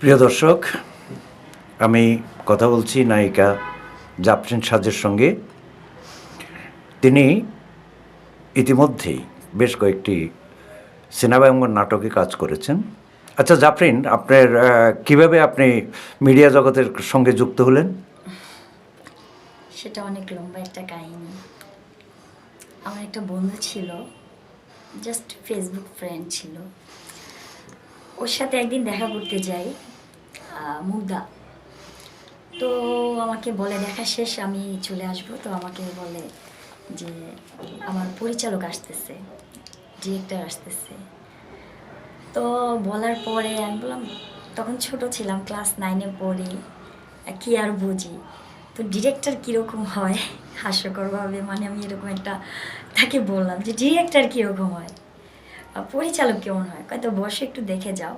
প্রিয় দর্শক, আমি কথা বলছি নায়িকা জাফরিন সাজের সঙ্গে। তিনি ইতিমধ্যেই বেশ কয়েকটি সিনেমা এবং নাটকে কাজ করেছেন। আচ্ছা জাফরিন, আপনার কিভাবে আপনি মিডিয়া জগতের সঙ্গে যুক্ত হলেন? সেটা অনেক লম্বা একটা কাহিনী। আমার একটা বন্ধু ছিল, জাস্ট ফেসবুক ফ্রেন্ড ছিল। ওর সাথে একদিন দেখা করতে যাই মুগদা। তো আমাকে বলে দেখা শেষ আমি চলে আসবো। তো আমাকে বলে যে আমার পরিচালক আসতেছে, ডিরেক্টর আসতেছে। তো বলার পরে আমি বললাম, তখন ছোট ছিলাম, ক্লাস 9-এ পড়ি, কি আর বুঝি। তো ডিরেক্টর কীরকম হয় হাস্যকরভাবে, মানে আমি এরকম একটা তাকে বললাম যে ডিরেক্টর কীরকম হয়, পরিচালক কেমন হয়। কয়তো বসে একটু দেখে যাও,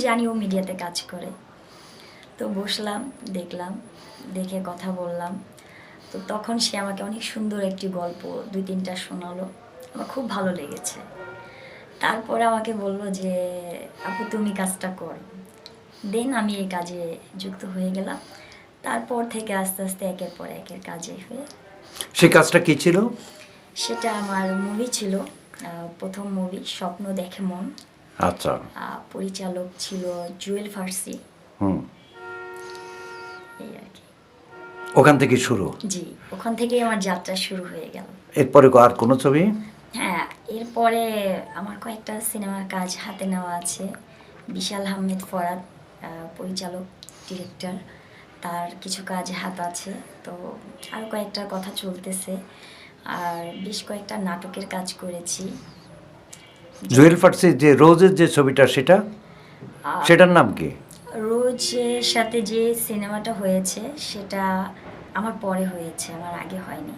জানি ও মিডিয়াতে কাজ করে। তো বসলাম, দেখলাম, দেখে কথা বললাম। তো তখন সে আমাকে অনেক সুন্দর একটি গল্প 2-3টা শোনালো, আমার খুব ভালো লেগেছে। তারপরে আমাকে বলল যে আপু তুমি কাজটা করো। দেন আমি এই কাজে যুক্ত হয়ে গেলাম। তারপর থেকে আস্তে আস্তে একের পর একের কাজে হয়ে। সেই কাজটা কী ছিল? সেটা আমার মুভি ছিল, প্রথম মুভি স্বপ্ন দেখে মন। আচ্ছা। পরিচালক ছিল জুয়েল ফার্সি। হুম। এই আর কি। ওখান থেকে শুরু? জি, ওখান থেকেই আমার যাত্রা শুরু হয়ে গেল। এরপরে আর কোনো ছবি? হ্যাঁ, এরপরে আমার কয়েকটা সিনেমার কাজ হাতে নেওয়া আছে। বিশাল আহমেদ ফরাদ পরিচালক, ডিরেক্টর, তার কিছু কাজ হাত আছে। তো আরও কয়েকটা কথা চলতেছে। আর বেশ কয়েকটা নাটকের কাজ করেছি। জুয়েল ফার্সি যে রোজের যে ছবিটা, সেটার নাম কি? রোজের সাথে যে সিনেমাটা হয়েছে সেটা আমার পরে হয়েছে, আমার আগে হয়নি।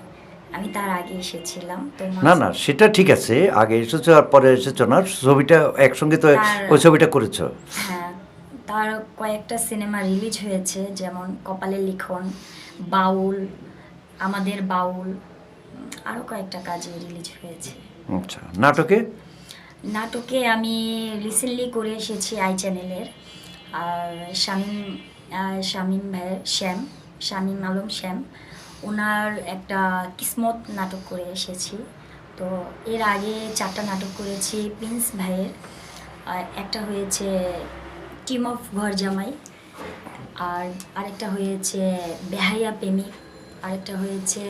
আমি তার আগে এসেছিলাম। তো না না, সেটা ঠিক আছে, আগে এসেছো আর পরে এসেছো না, ছবিটা একসঙ্গে তো ওই ছবিটা করেছো। হ্যাঁ, তার কয়েকটা সিনেমা রিলিজ হয়েছে, যেমন কপালের লিখন, বাউল, আমাদের বাউল, আরও কয়েকটা কাজে রিলিজ হয়েছে। আচ্ছা, নাটকে? নাটকে আমি রিসেন্টলি করে এসেছি আই চ্যানেলের। আর শামীম ভাইয়ের শামীম আলম শ্যাম, ওনার একটা কিসমত নাটক করে এসেছি। তো এর আগে 4টা নাটক করেছি প্রিন্স ভাইয়ের। একটা হয়েছে টিম অফ ঘর জামাই, আর আরেকটা হয়েছে বেহাইয়া প্রেমিক, আরেকটা হয়েছে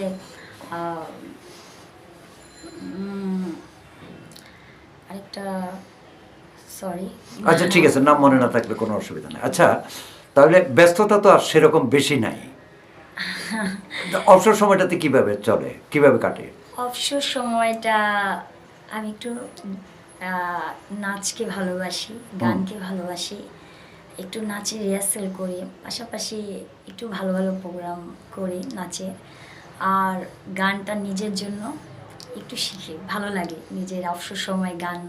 আরেকটা, সরি। আচ্ছা ঠিক আছে, নাম মনে না থাকলে কোনো অসুবিধা নেই। আচ্ছা, তাহলে ব্যস্ততা তো আর সেরকম বেশি নাই। অবসর সময়টাতে কিভাবে চলে, কিভাবে কাটে? অবসর সময়টা আমি একটু নাচকে ভালোবাসি, গানকে ভালোবাসি, একটু নাচের রিহার্সেল করি, পাশাপাশি একটু ভালো ভালো প্রোগ্রাম করি নাচে। আর গানটা নিজের জন্য একটু শিখি, ভালো লাগে। নিজের অবসর সময় গান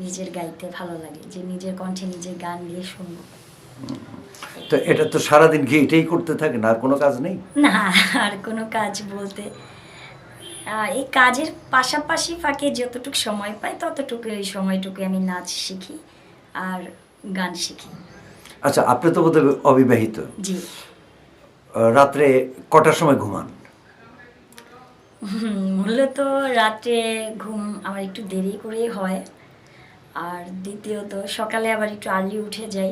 নিজের গাইতে ভালো লাগে, যে নিজের কণ্ঠে নিজের গান দিয়ে শুনবো। তো এটা তো সারাদিন গিয়ে এটাই করতে থাকে না, আর কোনো কাজ নেই? না, আর কোনো কাজ বলতে এই কাজের পাশাপাশি ফাঁকে যতটুকু সময় পাই ততটুকু, এই সময়টুকু আমি নাচ শিখি আর গান শিখি। আচ্ছা, আপনি তো বোধহয় অবিবাহিত। জি। রাত্রে কটার সময় ঘুমান? মূলত রাতে ঘুম আমার একটু দেরি করেই হয়। আর দ্বিতীয়ত সকালে আবার একটু আর্লি উঠে যাই।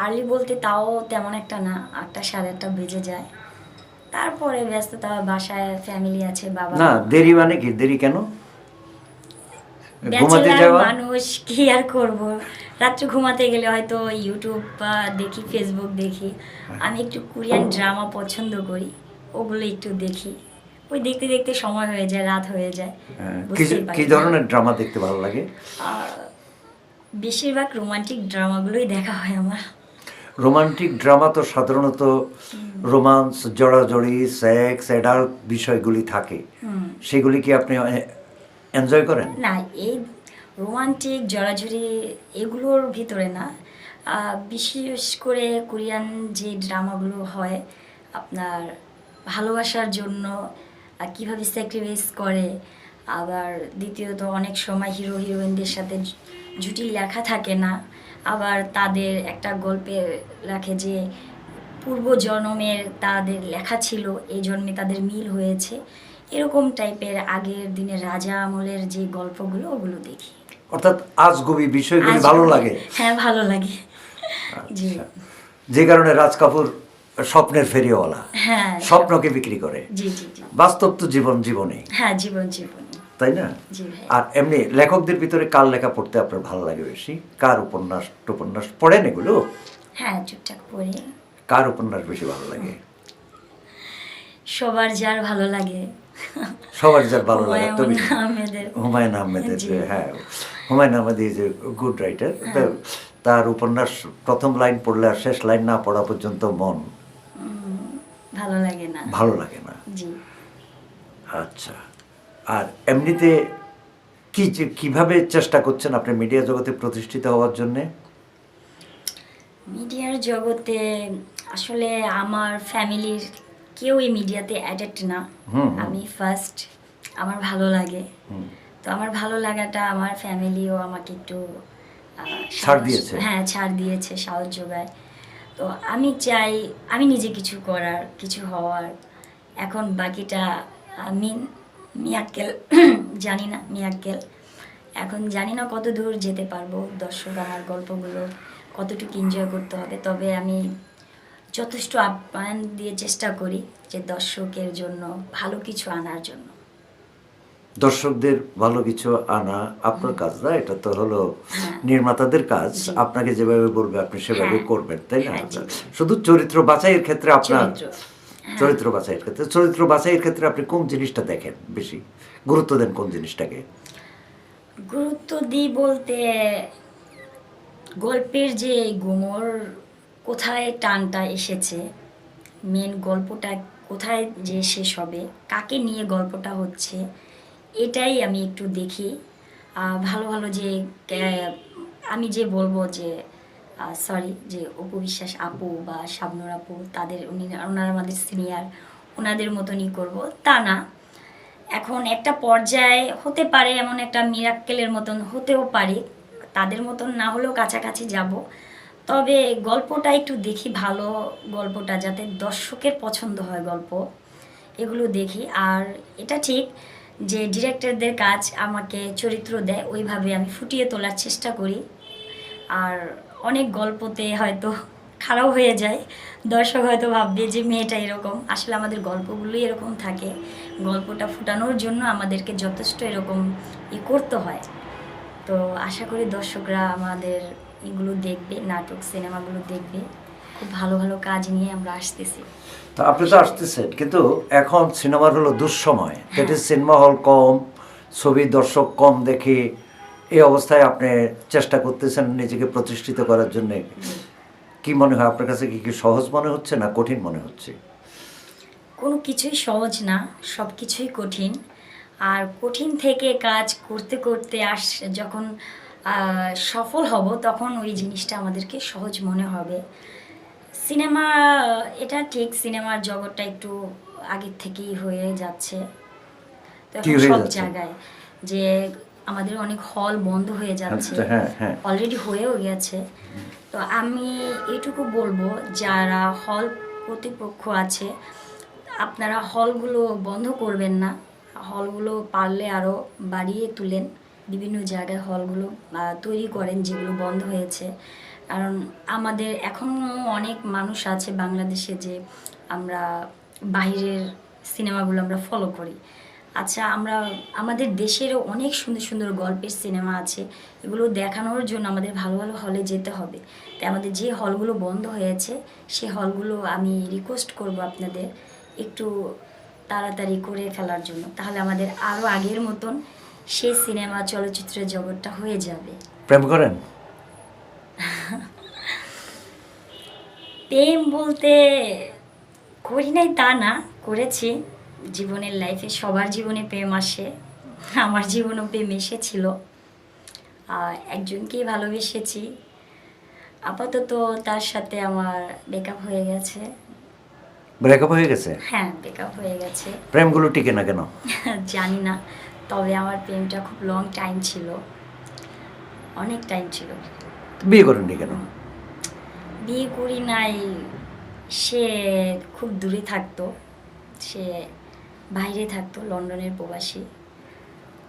আর্লি বলতে তাও তেমন একটা না, 8টা 8:30 বেজে যায়। তারপরে ব্যস্ততা, বাসায় ফ্যামিলি আছে, বাবা না, দেরি মানে কি, দেরি কেন? ঘুমাতে ব্যাচেলার যাওয়া? মানুষ, কি আর করব। রাত্রে ঘুমাতে গেলে হয়তো ইউটিউব দেখি, ফেসবুক দেখি। আমি একটু কোরিয়ান ড্রামা পছন্দ করি, ওগুলো একটু দেখি। ওই দেখতে দেখতে সময় হয়ে যায়, রাত হয়ে যায়, বুঝতেই পারি কি না। ধরনের ড্রামা দেখতে ভালো লাগে? বেশিরভাগ রোমান্টিক ড্রামাগুলোই দেখা হয় আমার। রোমান্টিক ড্রামা তো সাধারণত রোমান্স, জড়াজড়ি, সেক্স, অ্যাডাল্ট বিষয়গুলি থাকে, সেগুলি কি আপনি এনজয় করেন? না, এই রোমান্টিক জড়াজড়ি এগুলোর ভিতরে না। বিশেষ করে কোরিয়ান যে ড্রামাগুলো হয় আপনার ভালোবাসার জন্য কীভাবে স্যাক্রিফাইস করে, আবার দ্বিতীয়ত অনেক সময় হিরো হিরোইনদের সাথে জুটি লেখা থাকে না, আবার তাদের একটা গল্পে রাখে যে পূর্ব জন্মের তাদের লেখা ছিল, এই জন্মে তাদের মিল হয়েছে, এরকম টাইপের আগের দিনের রাজা আমলের যে গল্পগুলো ওগুলো দেখি। অর্থাৎ আজগুবি বিষয়গুলি আজকে- ভালো লাগে। হ্যাঁ, ভালো লাগে। জি, আচ্ছা। যে কারণে রাজ কাপুর স্বপ্নের ফেরিওয়ালা, হ্যাঁ, স্বপ্নকে বিক্রি করে। জি জি জি, বাস্তব তো জীবন জীবনেই, হ্যাঁ, জীবন জীবন। তাই না? জি ভাই। আর এমনি লেখকদের ভিতরে কার লেখা পড়তে আপনার ভালো লাগে বেশি? কার উপন্যাস টুপন্যাস পড়েন এগুলো? হ্যাঁ, টুকটাক পড়ি। কার উপন্যাস বেশি ভালো লাগে? সবার যার ভালো লাগে। সবার যার ভালো লাগে তো হুমায়ুন বেশি। আহমেদের। হুমায়ুন আহমেদের, জি। হ্যাঁ, Humayun Ahmed is a good writer. তার উপন্যাস প্রথম লাইন পড়লে আর শেষ লাইন না পড়া পর্যন্ত মন ভালো লাগে না। ভালো লাগে না। জি। আচ্ছা, আর এমনিতে কিভাবে চেষ্টা করছেন আপনি মিডিয়া জগতে প্রতিষ্ঠিত হওয়ার জন্যে? মিডিয়ার জগতে আসলে আমার ফ্যামিলির কেউই মিডিয়াতে অ্যাডেক্ট না। আমি ফার্স্ট, আমার ভালো লাগে। তো আমার ভালো লাগাটা আমার ফ্যামিলিও আমাকে একটু ছাড় দিয়েছে। হ্যাঁ, ছাড় দিয়েছে, সাহস যোগায়। তো আমি চাই আমি নিজে কিছু করার, কিছু হওয়ার। এখন বাকিটা আমি মিয়াক্কেল জানি না, মিয়াক্কেল এখন জানি না কত দূর যেতে পারবো, দর্শক আমার গল্পগুলো কতটুকু এনজয় করতে হবে। তবে আমি যথেষ্ট আপ্যায়ন দিয়ে চেষ্টা করি যে দর্শকের জন্য ভালো কিছু আনার জন্য। দর্শকদের ভালো কিছু আনা আপনার কাজ না, এটা তো হলো নির্মাতাদের কাজ। জি। আপনাকে যেভাবে বলবে আপনি সেভাবে হ্যাঁ। করবেন, তাই না? হ্যাঁ, জি, জি। শুধু চরিত্র বাছাইয়ের ক্ষেত্রে আপনার চরিত্র। চরিত্র বাছাইয়ের ক্ষেত্রে চরিত্র বাছাইয়ের ক্ষেত্রে আপনি কোন জিনিসটা দেখেন বেশি গুরুত্ব দেন, কোন জিনিসটাকে? গুরুত্ব দিই বলতে গল্পের যে গুমর, কোথায় টানটা এসেছে, মেন গল্পটা কোথায় যে শেষ হবে, কাকে নিয়ে গল্পটা হচ্ছে, এটাই আমি একটু দেখি। ভালো ভালো যে আমি যে বলবো যে সরি, যে অপু বিশ্বাস আপু বা শাবনূর আপু, তাদের ওনারা আমাদের সিনিয়র, ওনাদের মতনই করব তা না। এখন একটা পর্যায়ে হতে পারে এমন একটা মিরাক্কেলের মতন হতেও পারে, তাদের মতন না হলেও কাছাকাছি যাব। তবে গল্পটা একটু দেখি, ভালো গল্পটা যাতে দর্শকের পছন্দ হয় গল্প, এগুলো দেখি। আর এটা ঠিক যে ডিরেক্টরদের কাজ আমাকে চরিত্র দেয়, ওইভাবে আমি ফুটিয়ে তোলার চেষ্টা করি। আর অনেক গল্পতে হয়তো খারাপ হয়ে যায়, দর্শক হয়তো ভাববে যে মেয়েটা এরকম, আসলে আমাদের গল্পগুলোই এরকম থাকে। গল্পটা ফুটানোর জন্য আমাদেরকে যথেষ্ট এরকম করতে হয়। তো আশা করি দর্শকরা আমাদের এগুলো দেখবে, নাটক সিনেমাগুলো দেখবে। খুব ভালো ভালো কাজ নিয়ে আমরা আসতেছি। তো আপনি তো আসতেছেন, কিন্তু এখন সিনেমার হলো দুঃসময়, দ্যাট ইজ সিনেমা হল কম, ছবি দর্শক কম দেখে, এই অবস্থায় আপনি চেষ্টা করতেছেন নিজেকে প্রতিষ্ঠিত করার জন্য। কি মনে হয় আপনার কাছে, কি সহজ মনে হচ্ছে না কঠিন মনে হচ্ছে? কোনো কিছুই সহজ না, সব কিছুই কঠিন। আর কঠিন থেকে কাজ করতে করতে যখন সফল হব, তখন ওই জিনিসটা আমাদেরকে সহজ মনে হবে। সিনেমা, এটা ঠিক, সিনেমার জগৎটা একটু আগের থেকেই হয়ে যাচ্ছে। তো কি এখন হয়ে সব যাচ্ছে? জায়গায় যে আমাদের অনেক হল বন্ধ হয়ে যাচ্ছে, আচ্ছা, হ্যাঁ হ্যাঁ। অলরেডি হয়েও গেছে। তো আমি এইটুকু বলবো, যারা হল কর্তৃপক্ষ আছে, আপনারা হলগুলো বন্ধ করবেন না, হলগুলো পারলে আরও বাড়িয়ে তুলেন, বিভিন্ন জায়গায় হলগুলো তৈরি করেন যেগুলো বন্ধ হয়েছে। কারণ আমাদের এখনও অনেক মানুষ আছে বাংলাদেশে যে আমরা বাইরের সিনেমাগুলো আমরা ফলো করি। আচ্ছা, আমরা আমাদের দেশেরও অনেক সুন্দর সুন্দর গল্পের সিনেমা আছে, এগুলো দেখানোর জন্য আমাদের ভালো ভালো হলে যেতে হবে। তাই আমাদের যে হলগুলো বন্ধ হয়েছে, সেই হলগুলো আমি রিকোয়েস্ট করব আপনাদের একটু তাড়াতাড়ি করে ফেলার জন্য, তাহলে আমাদের আরও আগের মতন সেই সিনেমা চলচ্চিত্রের জগৎটা হয়ে যাবে। প্রেম করেন? প্রেম বলতে করি নাই তা না, করেছি। জীবনের লাইফে সবার জীবনে প্রেম আসে, আমার জীবনেও প্রেম এসেছিল। একজনকেই ভালোবেসেছি, আপাতত তার সাথে আমার ব্রেকআপ হয়ে গেছে। ব্রেকআপ হয়ে গেছে? হ্যাঁ, ব্রেকআপ হয়ে গেছে। প্রেমগুলো টিকে না কেন? জানি না, তবে আমার প্রেমটা খুব লং টাইম ছিল, অনেক টাইম ছিল। বিয়ে করেননি কেন? বিয়ে করি নাই, সে খুব দূরে থাকতো, সে বাইরে থাকতো, লন্ডনের প্রবাসী।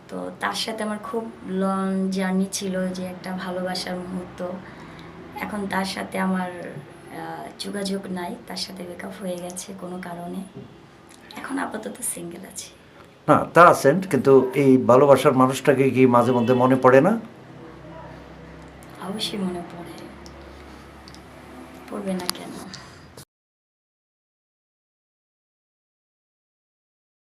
তো তার সাথে আমার খুব লং জার্নি ছিল, যে একটা ভালোবাসার মুহূর্ত। এখন তার সাথে আমার যোগাযোগ নাই, তার সাথে ব্রেকআপ হয়ে গেছে কোনো কারণে। এখন আপাতত সিঙ্গেল আছি। না, তা আছেন, কিন্তু এই ভালোবাসার মানুষটাকে কি মাঝে মধ্যে মনে পড়ে না? অবশ্যই মনে পড়ে, পড়বে না কেন?